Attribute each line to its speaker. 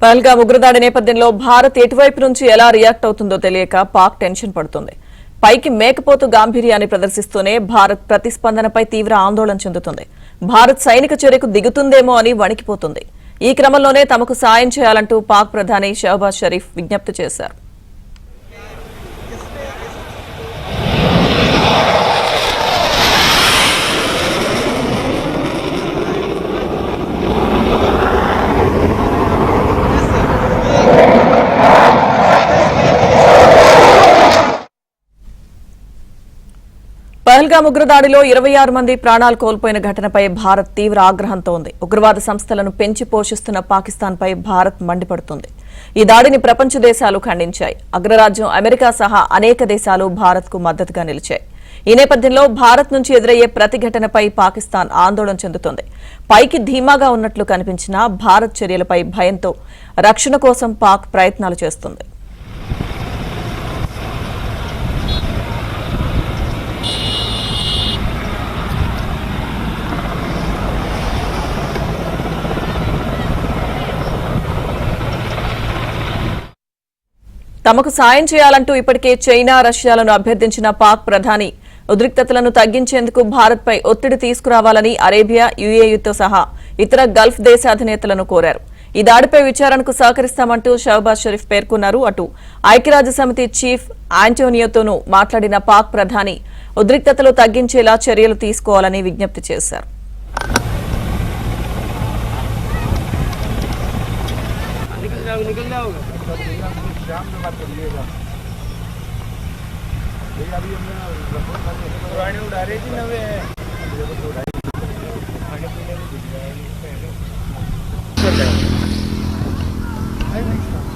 Speaker 1: పహల్గామ్ ఉగ్రదాడి నేపథ్యంలో భారత్ ఎటువైపు నుంచి ఎలా రియాక్ట్ అవుతుందో తెలియక పాక్ టెన్షన్ పడుతుంది. పైకి మేకపోతు గాంభీర్యాన్ని ప్రదర్శిస్తూనే భారత్ ప్రతిస్పందనపై తీవ్ర ఆందోళన చెందుతుంది. భారత్ సైనిక చర్యకు దిగుతుందేమో అని వణికిపోతుంది. ఈ క్రమంలోనే తమకు సాయం చేయాలంటూ పాక్ ప్రధాని షహబాజ్ షరీఫ్ విజ్ఞప్తి చేశారు. పహల్గామ్ ఉగ్రదాడిలో 26 మంది ప్రాణాలు కోల్పోయిన ఘటనపై భారత్ తీవ్ర ఆగ్రహంతో ఉంది. ఉగ్రవాద సంస్థలను పెంచి పోషిస్తున్న పాకిస్తాన్పై భారత్ మండిపడుతుంది. ఈ దాడిని ప్రపంచ దేశాలు ఖండించాయి. అగ్రరాజ్యం అమెరికా సహా అనేక దేశాలు భారత్కు మద్దతుగా నిలిచాయి. ఈ నేపథ్యంలో భారత్ నుంచి ఎదురయ్యే ప్రతిఘటనపై పాకిస్తాన్ ఆందోళన చెందుతోంది. పైకి ధీమాగా ఉన్నట్లు కనిపించినా భారత్ చర్యలపై భయంతో రక్షణ కోసం పాక్ ప్రయత్నాలు చేస్తుంది. తమకు సాయం చేయాలంటూ ఇప్పటికే చైనా, రష్యాలను అభ్యర్థించిన పాక్ ప్రధాని ఉద్రిక్తతలను తగ్గించేందుకు భారత్పై ఒత్తిడి తీసుకురావాలని అరేబియా, యుఏఈతో సహా ఇతర గల్ఫ్ దేశాధినేతలను కోరారు. ఈ దాడిపై విచారణకు సహకరిస్తామంటూ షహబాజ్ షరీఫ్ పేర్కొన్నారు. అటు ఐక్యరాజ్యసమితి చీఫ్ ఆంటోనియోతోనూ మాట్లాడిన పాక్ ప్రధాని ఉద్రిక్తతలు తగ్గించేలా చర్యలు తీసుకోవాలని విజ్ఞప్తి చేశారు.
Speaker 2: शाम में बात करिएगा। अभी हमने उड़ा रही थी नवे आगे